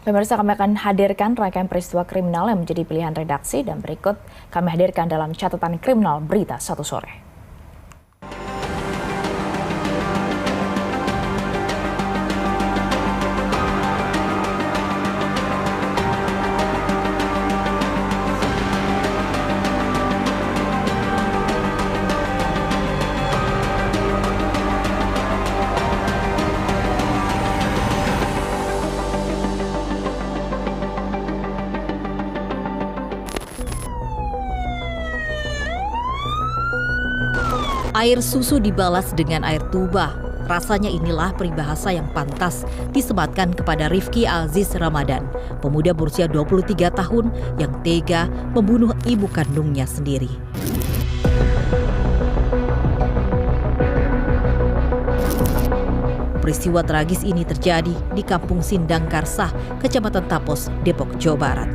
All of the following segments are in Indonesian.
Pemirsa, kami akan hadirkan rangkaian peristiwa kriminal yang menjadi pilihan redaksi dan berikut kami hadirkan dalam catatan kriminal Berita Satu Sore. Air susu dibalas dengan air tuba. Rasanya inilah peribahasa yang pantas disematkan kepada Rifki Aziz Ramadan, pemuda berusia 23 tahun yang tega membunuh ibu kandungnya sendiri. Peristiwa tragis ini terjadi di Kampung Sindang Karsah, Kecamatan Tapos, Depok, Jawa Barat.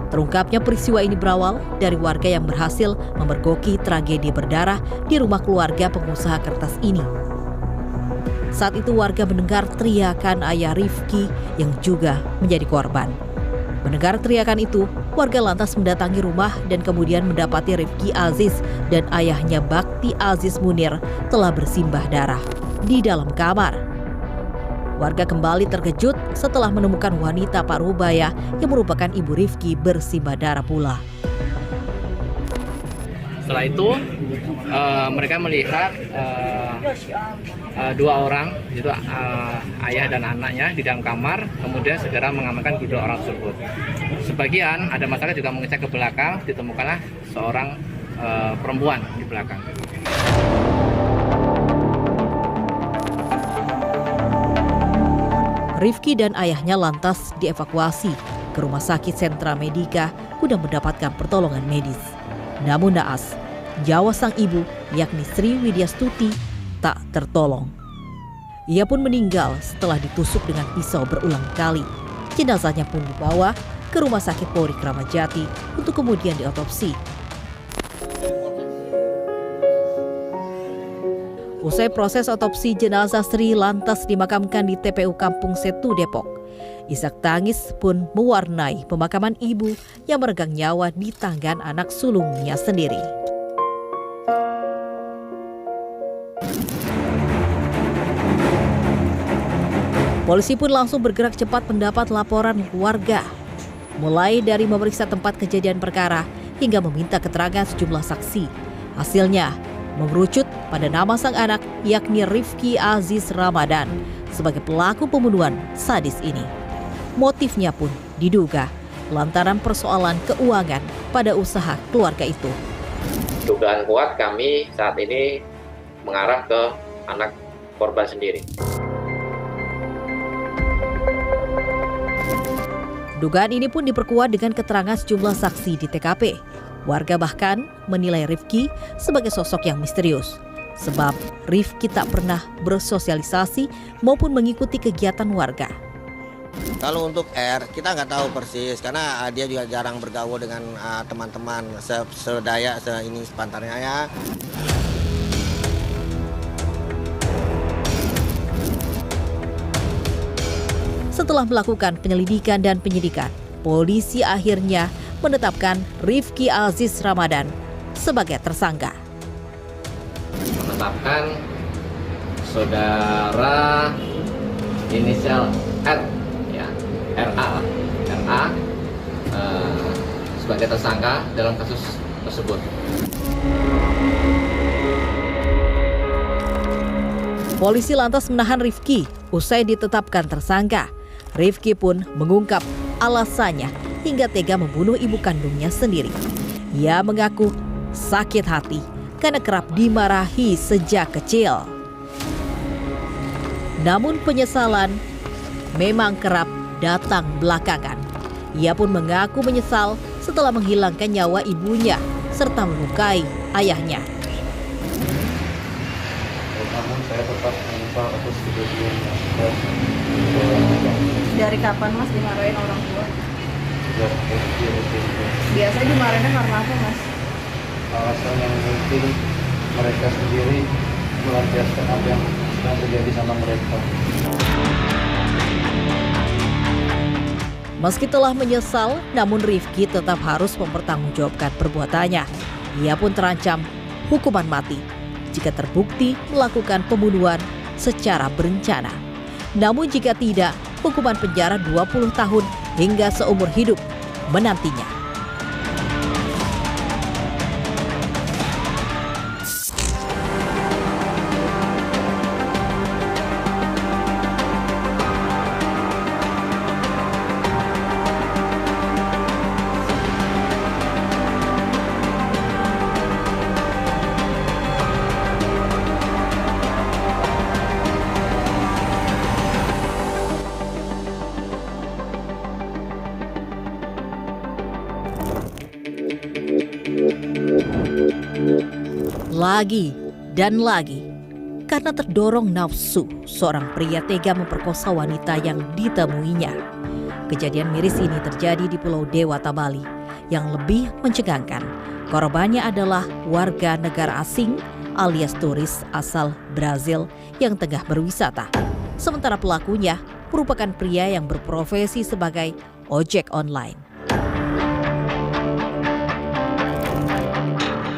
Terungkapnya peristiwa ini berawal dari warga yang berhasil memergoki tragedi berdarah di rumah keluarga pengusaha kertas ini. Saat itu warga mendengar teriakan ayah Rifki yang juga menjadi korban. Mendengar teriakan itu, warga lantas mendatangi rumah dan kemudian mendapati Rifki Aziz dan ayahnya Bakti Aziz Munir telah bersimbah darah di dalam kamar. Warga kembali terkejut setelah menemukan wanita parubaya yang merupakan ibu Rifki bersimbah darah pula. Setelah itu mereka melihat dua orang, yaitu ayah dan anaknya di dalam kamar, kemudian segera mengamankan kedua orang tersebut. Sebagian ada masyarakat juga mengecek ke belakang, ditemukanlah seorang perempuan di belakang. Rifki dan ayahnya lantas dievakuasi ke Rumah Sakit Sentra Medika guna mendapatkan pertolongan medis. Namun naas, nyawa sang ibu, yakni Sri Widyastuti, tak tertolong. Ia pun meninggal setelah ditusuk dengan pisau berulang kali. Jenazahnya pun dibawa ke Rumah Sakit Polri Kramat Jati untuk kemudian diotopsi. Usai proses otopsi, jenazah Sri lantas dimakamkan di TPU Kampung Setu, Depok. Isak tangis pun mewarnai pemakaman ibu yang meregang nyawa di tangan anak sulungnya sendiri. Polisi pun langsung bergerak cepat mendapat laporan warga. Mulai dari memeriksa tempat kejadian perkara hingga meminta keterangan sejumlah saksi. Hasilnya mengerucut pada nama sang anak, yakni Rifki Aziz Ramadan sebagai pelaku pembunuhan sadis ini. Motifnya pun diduga lantaran persoalan keuangan pada usaha keluarga itu. Dugaan kuat kami saat ini mengarah ke anak korban sendiri. Dugaan ini pun diperkuat dengan keterangan sejumlah saksi di TKP. Warga bahkan menilai Rifki sebagai sosok yang misterius. Sebab Rifki tak pernah bersosialisasi maupun mengikuti kegiatan warga. Kalau untuk R, kita nggak tahu persis karena dia juga jarang bergaul dengan teman-teman sedaya ini sepantarnya ya. Setelah melakukan penyelidikan dan penyidikan, polisi akhirnya menetapkan Rifki Aziz Ramadan sebagai tersangka. Menetapkan saudara inisial R, ya, RA sebagai tersangka dalam kasus tersebut. Polisi lantas menahan Rifki usai ditetapkan tersangka. Rifki pun mengungkap alasannya hingga tega membunuh ibu kandungnya sendiri. Ia mengaku sakit hati karena kerap dimarahi sejak kecil. Namun penyesalan memang kerap datang belakangan. Ia pun mengaku menyesal setelah menghilangkan nyawa ibunya serta melukai ayahnya. Namun saya tetap menyesal atas kejadian yang sudah. Dari kapan Mas dimarahin orang tua? Biasa dimarahinnya karena apa Mas? Alasan yang mungkin mereka sendiri melampiaskan apa yang sedang terjadi sama mereka. Meski telah menyesal, namun Rifki tetap harus mempertanggungjawabkan perbuatannya. Ia pun terancam hukuman mati jika terbukti melakukan pembunuhan secara berencana. Namun jika tidak, hukuman penjara 20 tahun hingga seumur hidup menantinya. Lagi dan lagi, karena terdorong nafsu, seorang pria tega memperkosa wanita yang ditemuinya. Kejadian miris ini terjadi di Pulau Dewata, Bali. Yang lebih mencengangkan, korbannya adalah warga negara asing alias turis asal Brazil yang tengah berwisata. Sementara pelakunya merupakan pria yang berprofesi sebagai ojek online.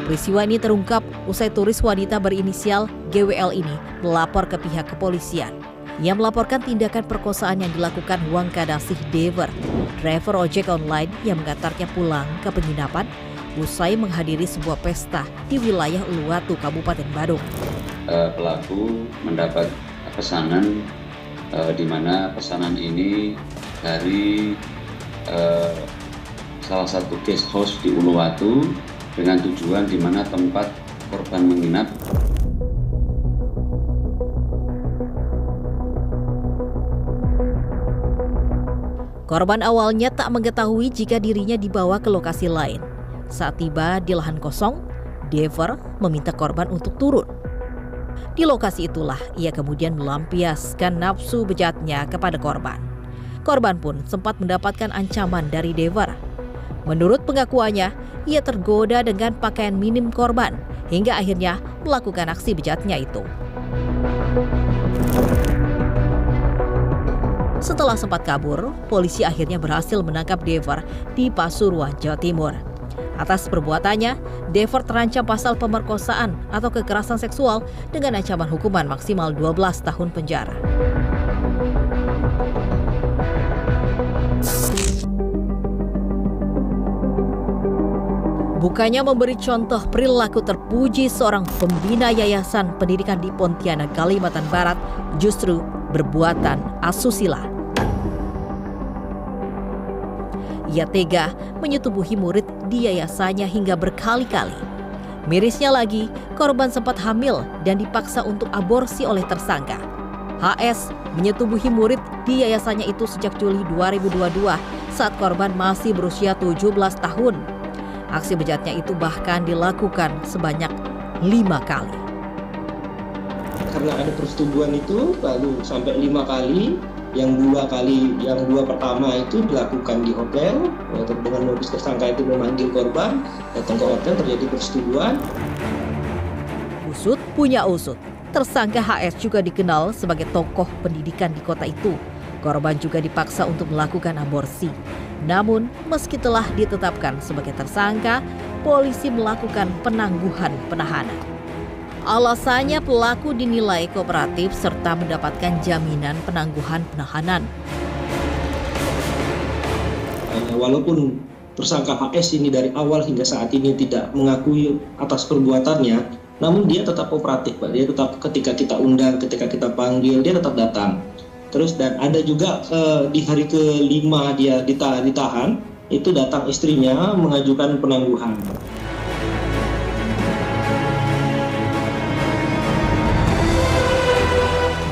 Peristiwa ini terungkap usai turis wanita berinisial GWL ini melapor ke pihak kepolisian. Ia melaporkan tindakan perkosaan yang dilakukan Wang Kadasih Dever, driver ojek online yang mengantarnya pulang ke penginapan usai menghadiri sebuah pesta di wilayah Uluwatu, Kabupaten Badung. Pelaku mendapat pesanan di mana pesanan ini dari salah satu guest house di Uluwatu dengan tujuan di mana tempat korban menginap. Korban awalnya tak mengetahui jika dirinya dibawa ke lokasi lain. Saat tiba di lahan kosong, Dever meminta korban untuk turun. Di lokasi itulah ia kemudian melampiaskan nafsu bejatnya kepada korban. Korban pun sempat mendapatkan ancaman dari Dever. Menurut pengakuannya, ia tergoda dengan pakaian minim korban hingga akhirnya melakukan aksi bejatnya itu. Setelah sempat kabur, polisi akhirnya berhasil menangkap Dever di Pasuruan, Jawa Timur. Atas perbuatannya, Dever terancam pasal pemerkosaan atau kekerasan seksual dengan ancaman hukuman maksimal 12 tahun penjara. Bukannya memberi contoh perilaku terpuji seorang pembina Yayasan Pendidikan di Pontianak, Kalimantan Barat, justru berbuatan asusila. Ia tega menyetubuhi murid di yayasannya hingga berkali-kali. Mirisnya lagi, korban sempat hamil dan dipaksa untuk aborsi oleh tersangka. HS menyetubuhi murid di yayasannya itu sejak Juli 2022 saat korban masih berusia 17 tahun. Aksi bejatnya itu bahkan dilakukan sebanyak 5 kali. Karena ada persetubuhan itu lalu sampai 5 kali, yang dua pertama itu dilakukan di hotel dengan modus tersangka itu memanggil korban datang ke hotel, terjadi persetubuhan. Usut punya usut. Tersangka HS juga dikenal sebagai tokoh pendidikan di kota itu. Korban juga dipaksa untuk melakukan aborsi. Namun, meski telah ditetapkan sebagai tersangka, polisi melakukan penangguhan penahanan. Alasannya pelaku dinilai kooperatif serta mendapatkan jaminan penangguhan penahanan. Walaupun tersangka HS ini dari awal hingga saat ini tidak mengakui atas perbuatannya, namun dia tetap kooperatif, Pak. Dia tetap ketika kita undang, ketika kita panggil, dia tetap datang. Terus dan ada juga di hari ke-5 dia ditahan, itu datang istrinya mengajukan penangguhan.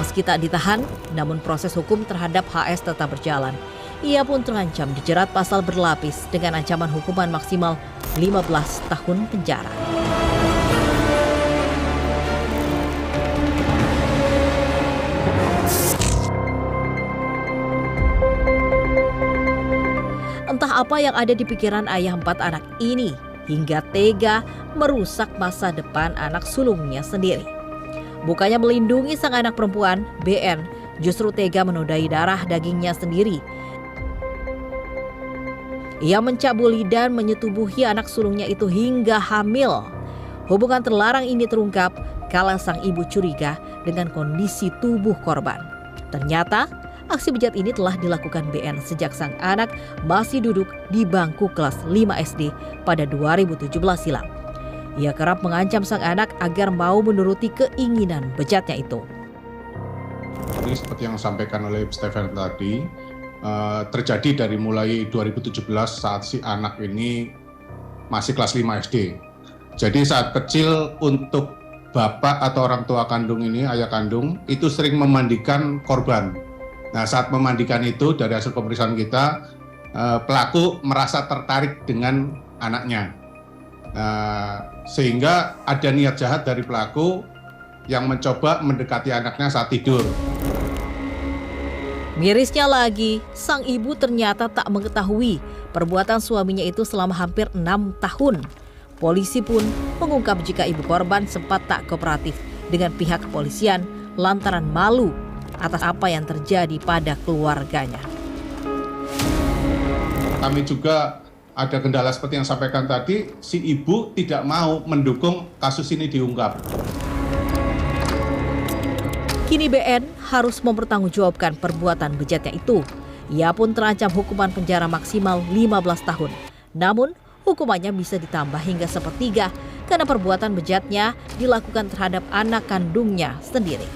Meski tak ditahan, namun proses hukum terhadap HS tetap berjalan. Ia pun terancam dijerat pasal berlapis dengan ancaman hukuman maksimal 15 tahun penjara. Entah apa yang ada di pikiran ayah 4 anak ini hingga tega merusak masa depan anak sulungnya sendiri. Bukannya melindungi sang anak perempuan, BN justru tega menodai darah dagingnya sendiri. Ia mencabuli dan menyetubuhi anak sulungnya itu hingga hamil. Hubungan terlarang ini terungkap kala sang ibu curiga dengan kondisi tubuh korban. Ternyata aksi bejat ini telah dilakukan BN sejak sang anak masih duduk di bangku kelas 5 SD pada 2017 silam. Ia kerap mengancam sang anak agar mau menuruti keinginan bejatnya itu. Jadi seperti yang disampaikan oleh Stephen tadi, terjadi dari mulai 2017 saat si anak ini masih kelas 5 SD. Jadi saat kecil untuk bapak atau orang tua kandung ini, ayah kandung, itu sering memandikan korban. Nah saat memandikan itu dari hasil pemeriksaan kita, pelaku merasa tertarik dengan anaknya. Sehingga ada niat jahat dari pelaku yang mencoba mendekati anaknya saat tidur. Mirisnya lagi, sang ibu ternyata tak mengetahui perbuatan suaminya itu selama hampir 6 tahun. Polisi pun mengungkap jika ibu korban sempat tak kooperatif dengan pihak kepolisian lantaran malu atas apa yang terjadi pada keluarganya. Kami juga ada kendala seperti yang sampaikan tadi, si ibu tidak mau mendukung kasus ini diungkap. Kini BN harus mempertanggungjawabkan perbuatan bejatnya itu. Ia pun terancam hukuman penjara maksimal 15 tahun. Namun, hukumannya bisa ditambah hingga 1/3 karena perbuatan bejatnya dilakukan terhadap anak kandungnya sendiri.